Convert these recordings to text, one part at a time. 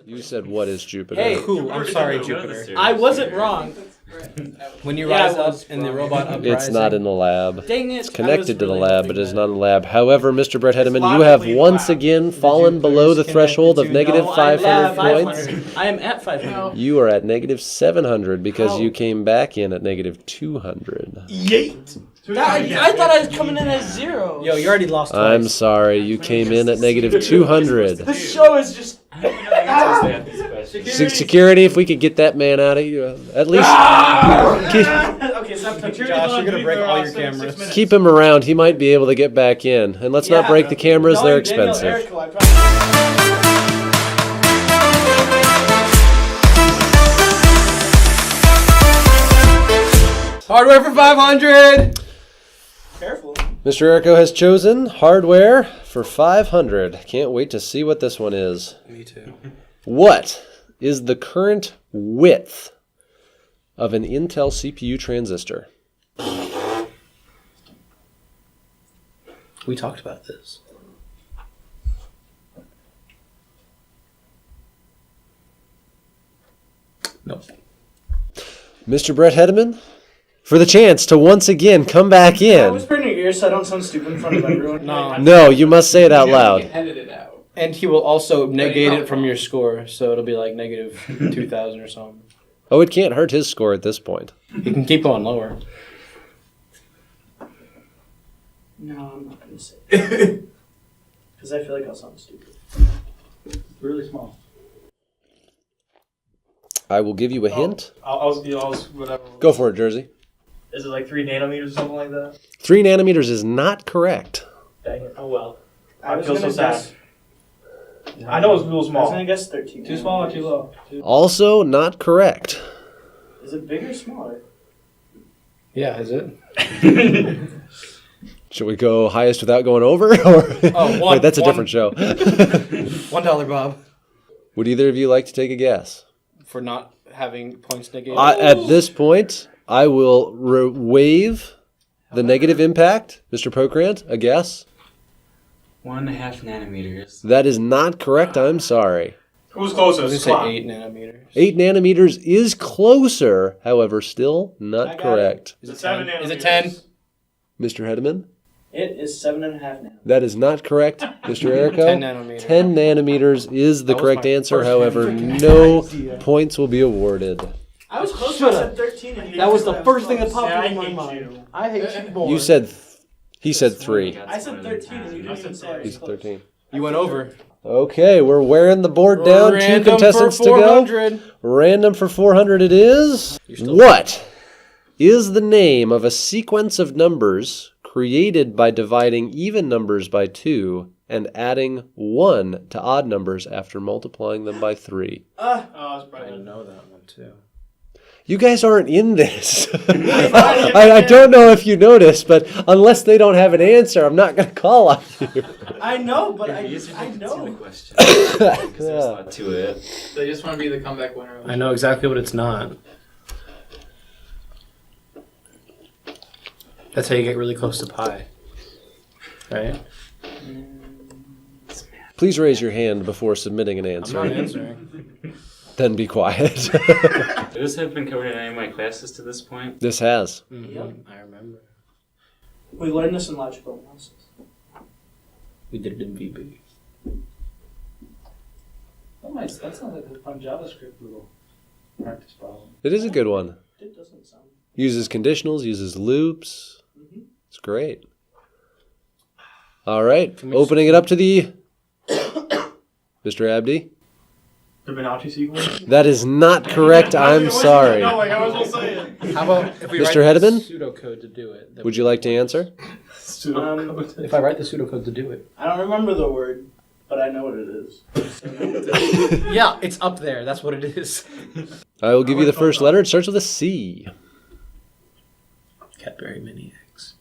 You said, what is Jupiter? Hey, cool. I'm sorry, Jupiter. I wasn't wrong. When you rise up and the robot uprising. It's not in the lab. Dang it. It's connected to the lab, but it's not in the lab. However, Mr. Brett Hedeman, you have once again fallen below the threshold of negative 500 points. I am at 500. You are at negative 700 because you came back in at negative 200. Yeet! I thought I was coming in at 0. Yo, you already lost twice. I'm sorry, you came in at negative 200. The show is just... Security, if we could get that man out of here, at least Okay, stop touching. Josh, you're going to break all your cameras. keep him around. He might be able to get back in. And let's not break the cameras, they're expensive. Daniel Errico, I promise. Hardware for 500! Careful. Mr. Errico has chosen hardware for 500. Can't wait to see what this one is. Me too. What is the current width of an Intel CPU transistor? We talked about this. Nope. Mr. Brett Hedeman, for the chance to once again come back I in. whisper in your ear so I don't sound stupid in front of everyone. No, you must say it out loud. Edit it out. And he will also negate it from your score, so it'll be like negative 2,000 or something. Oh, it can't hurt his score at this point. You can keep going lower. No, I'm not going to say it. Because I feel like I'll sound stupid. Really small. I will give you a hint. I'll whatever. Go for it, Jersey. Is it like 3 nanometers or something like that? 3 nanometers is not correct. Dang it. Oh well. I was feel going so to sad. guess... I know it's real I was small. going to guess 13. Too small or too low? Also not correct. Is it bigger or smaller? Yeah, is it? Should we go highest without going over? Or wait, that's a different show. $1, Bob. Would either of you like to take a guess? For not having points negated. At this point, I will waive the negative impact. Mr. Pokrandt, a guess? 1.5 nanometers. That is not correct. I'm sorry. Who's closer? I was going to say 8 nanometers. 8 nanometers is closer, however, still not correct. Is it 7 nanometers? Is it 10? Mr. Hedeman? It is 7.5 nanometers. That is not correct, Mr. Errico. 10 nanometers. 10 nanometers is the That was correct my answer. first However, freaking no idea. points will be awarded. I was close to I said 13. And That was the first thing that popped Yeah, into I my hate mind. you. I hate you more. You said, he said 3. I said 13 and you didn't even say I was He's close. 13. You went over. Okay, we're wearing the board down. 2 Random contestants for to go. 400. Random for 400 it is. What is the name of a sequence of numbers created by dividing even numbers by 2 and adding 1 to odd numbers after multiplying them by 3? Oh, it's I probably know that one too. You guys aren't in this. I don't know if you noticed, but unless they don't have an answer, I'm not going to call on you. I know, but I The know. question. Because there's a lot to it. They just want to be the comeback winner. I know exactly what it's not. That's how you get really close to pi. Right? Please raise your hand before submitting an I'm answer. not answering. Then be quiet. Does this have been covered in any of my classes to this point? This has. Mm-hmm. I remember. We learned this in logical analysis. We did it in VB. That sounds like a fun JavaScript little practice problem. It is a good one. It doesn't sound... Uses conditionals, uses loops. Mhm. It's great. All right, opening it up to the... Mr. Abdy? Fibonacci sequence? That is not correct. I'm sorry. No, like I was gonna say it. How about if we Mr. write the Hedeman? pseudocode to do it? Would you like to answer? If I write the pseudocode to do it. I don't remember the word, but I know what it is. Yeah, it's up there. That's what it is. I will give you the first letter. It starts with a C. Cadbury mini eggs.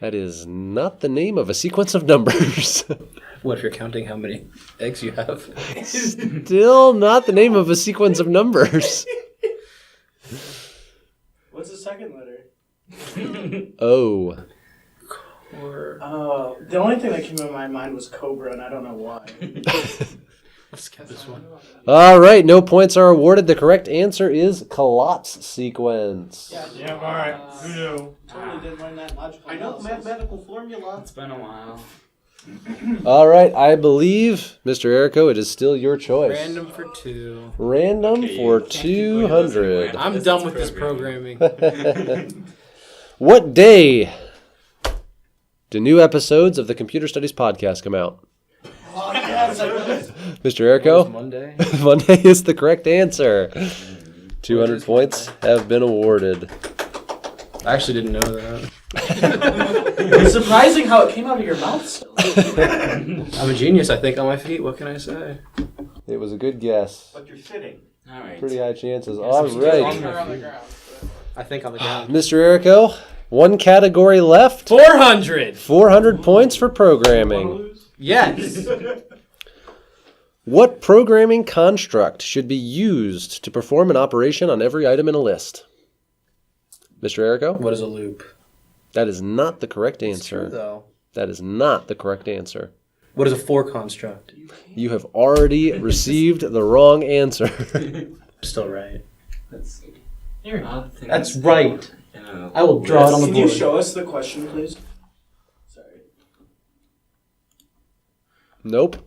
That is not the name of a sequence of numbers. What if you're counting how many eggs you have? Still not the name of a sequence of numbers. What's the second letter? O. Or The only thing that came to my mind was Cobra, and I don't know why. Let's get this one. All right, no points are awarded. The correct answer is collapse sequence. Yeah, all right. Who knew? Totally didn't learn that logical. I know analysis. mathematical formula. It's been a while. All right, I believe, Mr. Errico, it is still your choice. Random for 2. Random Okay, for you can't keep going to this 200. anymore. I'm done with this programming. What day do new episodes of the Computer Studies podcast come out? Oh, yes, I was. Mr. Errico? Monday. Monday is the correct answer. 200 points have been awarded. I actually didn't know that. It's surprising how it came out of your mouth still. I'm a genius, I think, on my feet. What can I say? It was a good guess. But you're sitting. All right. Pretty high chances. Yes, All we did right. Longer on the ground. I think I'm a ground. Mr. Errico, one category left. 400! 400 points for programming. Yes! What programming construct should be used to perform an operation on every item in a list? Mr. Errico? What is a loop? That is not the correct It's true, answer. though. That is not the correct answer. What is a for construct? You have already received the wrong answer. Still right. That's, That's right. You know, I will draw it on the Can you board. show us the question, please? Sorry. Nope.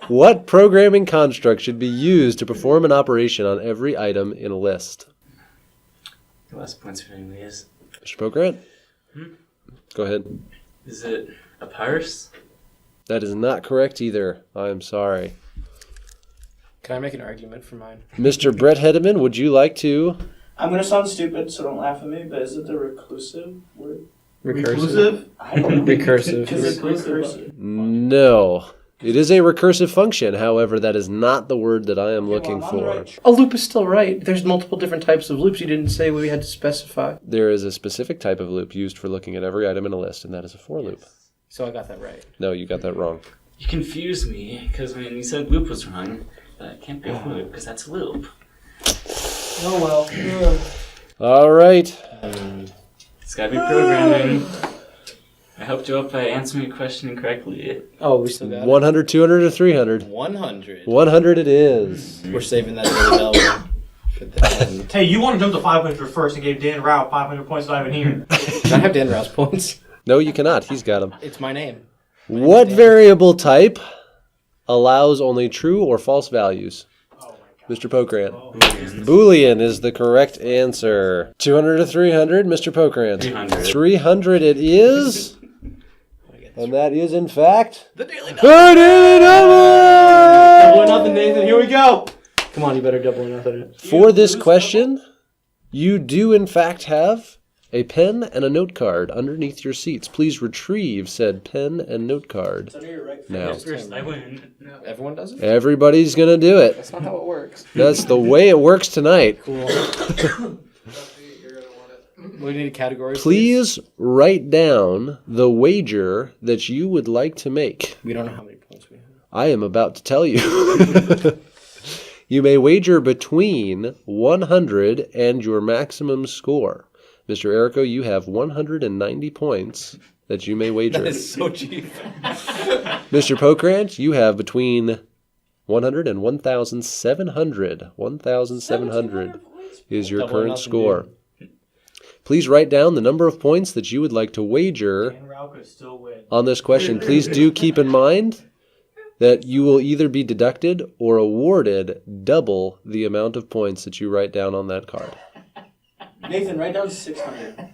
What programming construct should be used to perform an operation on every item in a list? Less points for anyways. Mr. Pokrandt? Go ahead. Is it a parse? That is not correct either. I'm sorry. Can I make an argument for mine? Mr. Brett Hedeman, would you like to? I'm gonna sound stupid, so don't laugh at me, but is it the reclusive word? Recursive? I don't know. Recursive. Because it's recursive. No. It is a recursive function. However, that is not the word that I am looking well, I'm on the for. right track. A loop is still right. There's multiple different types of loops. You didn't say we had to specify. There is a specific type of loop used for looking at every item in a list, and that is a for loop. So I got that right. No, you got that wrong. You confused me because when you said loop was wrong, that can't be a loop because that's a loop. Oh well. All right. It's gotta be programming. I helped you out by answering your question incorrectly. Oh, we still got 100, 200, or 300? 100. 100 it is. We're saving that for the bell for the end. Hey, you want to jump to 500 first and gave Dan Rao 500 points not even here. Can I have Dan Rouse points? No, you cannot. He's got them. It's my name. What variable type allows only true or false values? Mr. Pokrandt. Boolean is the correct answer. 200 to 300, Mr. Pokrandt. 300. 300 it is. And that is, in fact, The Daily the Daily Double or Double! nothing, Nathan. Here we go. Come on, you better double or nothing. For this question, you do, in fact, have a pen and a note card underneath your seats. Please retrieve said pen and note card It's under your right now. First, I win. Everyone does it? Everybody's going to do it. That's not how it works. That's the way it works tonight. Cool. You're gonna want it. We need a category. Please write down the wager that you would like to make. We don't know how many points we have. I am about to tell you. You may wager between 100 and your maximum score. Mr. Errico, you have 190 points that you may wager. That is so cheap. Mr. Pokrandt, you have between 100 and 1,700. 1,700 is your Double or current nothing, score. Please write down the number of points that you would like to wager Dan Rao could still win. on this question. Please do keep in mind that you will either be deducted or awarded double the amount of points that you write down on that card. Nathan, write down 600.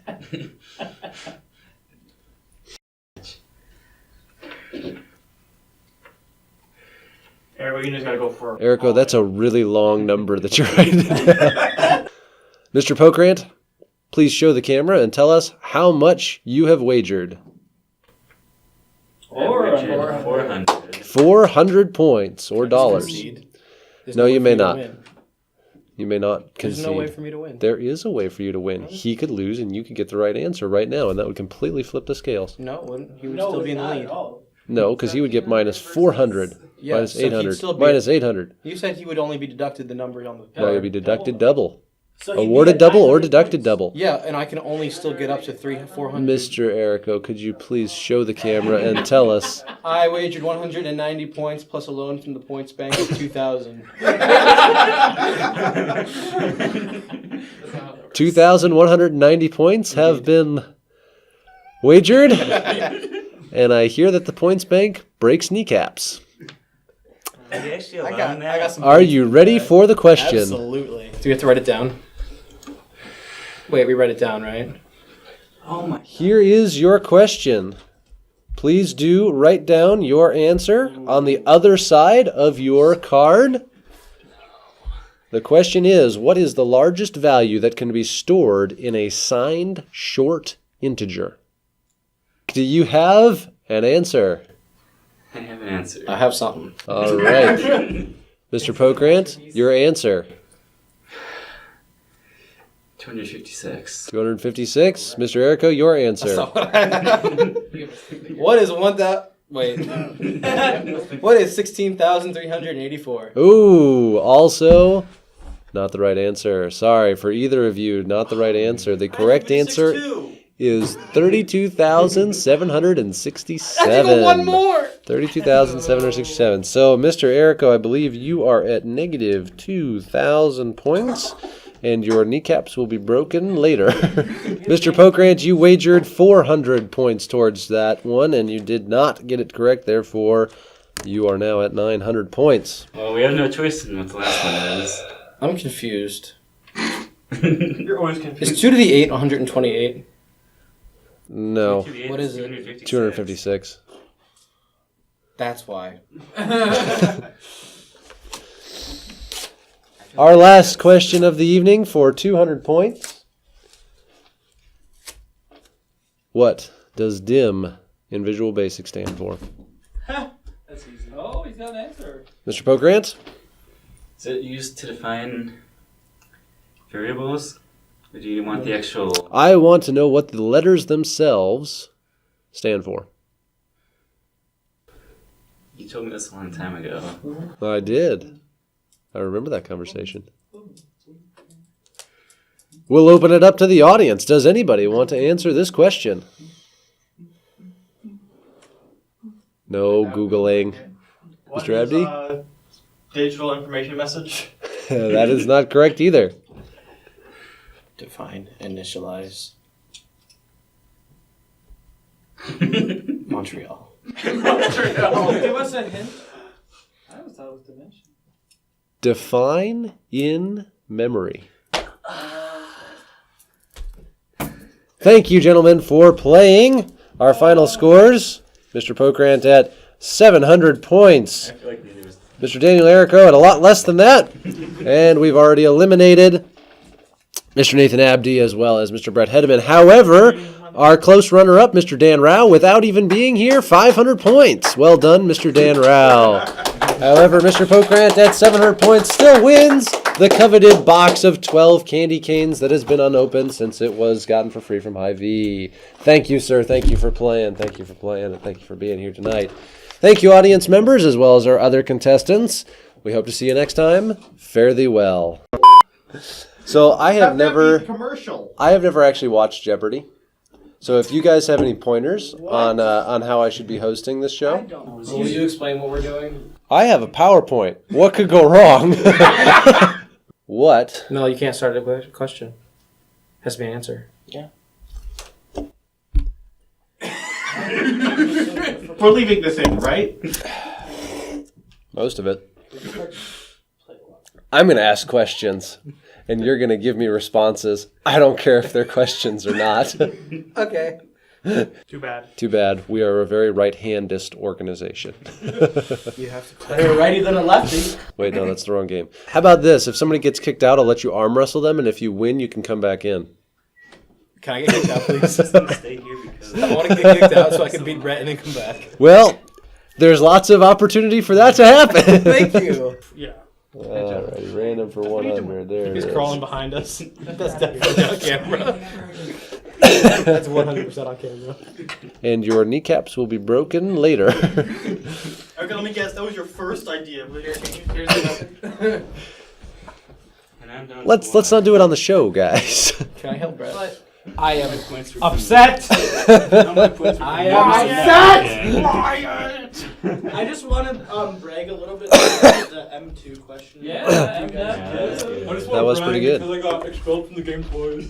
Everybody, you just gotta go for Errico, that's a really long number that you're writing down. Mr. Pokrandt, please show the camera and tell us how much you have wagered. Or 400. 400 points or dollars. There's No, way you for may me to not. win. You may not There's concede. no way for me to win. There is a way for you to win. He could lose and you could get the right answer right now, and that would completely flip the scales. No, it wouldn't. He would still be in the lead. No, because he would get minus 400, Yeah, minus so he'd 800, still be- minus 800. You said he would only be deducted the number on the No, he'd be deducted double. So he'd be Awarded at double or 900 deducted points. double. Yeah, and I can only still get up to 400. Mr. Errico, could you please show the camera and tell us? I wagered 190 points plus a loan from the points bank of 2,000. 2,190 points have been wagered. And I hear that the points bank breaks kneecaps. Are you actually I alone got now? some. Are you ready for the question? Absolutely. Do we have to write it down? Wait, we write it down, right? Oh my. Here is your question. Please do write down your answer on the other side of your card. The question is, what is the largest value that can be stored in a signed short integer? Do you have an answer? I have an answer. I have something. All right. Mr. Pokrandt, your answer. 256. 256. Mr. Errico, your answer. What is 1,000? Wait. What is 16,384? Ooh, also not the right answer. Sorry for either of you, not the right answer. The correct answer is 32,767. I think one more. 32,767. So, Mr. Errico, I believe you are at negative 2,000 points, and your kneecaps will be broken later. Mr. Pokrandt, you wagered 400 points towards that one, and you did not get it correct. Therefore, you are now at 900 points. Well, we have no choice in what the last one is. I'm confused. You're always confused. Is 2 to the 8 128? No, What is it? 256. That's why. Our last question of the evening for 200 points. What does DIM in Visual Basic stand for? That's easy. Oh, he's got an answer. Mr. Pokrandt? Is it used to define variables? Or do you want the actual... I want to know what the letters themselves stand for. You told me this a long time ago. I did. I remember that conversation. We'll open it up to the audience. Does anybody want to answer this question? No Googling. What Mr. Abdy? is digital information message? That is not correct either. Define, initialize. Montreal. Give us a hint. I always thought it was dimension. Define in memory. Thank you, gentlemen, for playing. Our final scores. Mr. Pokrandt at 700 points. I feel like neither was... Mr. Daniel Errico at a lot less than that. And we've already eliminated Mr. Nathan Abdy as well as Mr. Brett Hedeman. However, our close runner-up, Mr. Dan Rao, without even being here, 500 points. Well done, Mr. Dan Rao. However, Mr. Pokrandt at 700 points still wins the coveted box of 12 candy canes that has been unopened since it was gotten for free from Hy-Vee. Thank you, sir. Thank you for playing. Thank you for playing, and thank you for being here tonight. Thank you, audience members, as well as our other contestants. We hope to see you next time. Fare thee well. So I have never actually watched Jeopardy. So if you guys have any pointers on how I should be hosting this show, Will you explain what we're doing? I have a PowerPoint. What could go wrong? What? No, you can't start it with a question. Has to be an answer. Yeah. We're leaving this in, right? Most of it. I'm going to ask questions, and you're going to give me responses. I don't care if they're questions or not. Okay. Too bad. Too bad. We are a very right-handist organization. You have to Better a righty than a lefty. Wait, no, that's the wrong game. How about this? If somebody gets kicked out, I'll let you arm wrestle them, and if you win, you can come back in. Can I get kicked out, please? Stay here because... I want to get kicked out so I can beat Brett and then come back. Well, there's lots of opportunity for that to happen. Thank you. Yeah. Alrighty, random for 100. There it He's is. crawling behind us. That's definitely on camera. That's 100% on camera. And your kneecaps will be broken later. Okay, let me guess. That was your first idea. But here's another. And I'm down to Let's one. not do it on the show, guys. Can I help Brett? But I am Points were upset. How many points were I from am you? I just want to brag a little bit about the M2 question. Yeah, You M2. guys Yeah, that's did. good. That was pretty good. Because I got expelled from the game twice.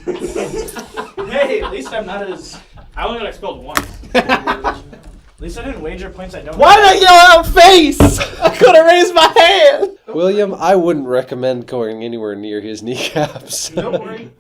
Hey, at least I'm not as. I only got expelled once. At least I didn't wager points I don't. Why did I yell out face? I could have raised my hand. William, I wouldn't recommend going anywhere near his kneecaps. Don't worry.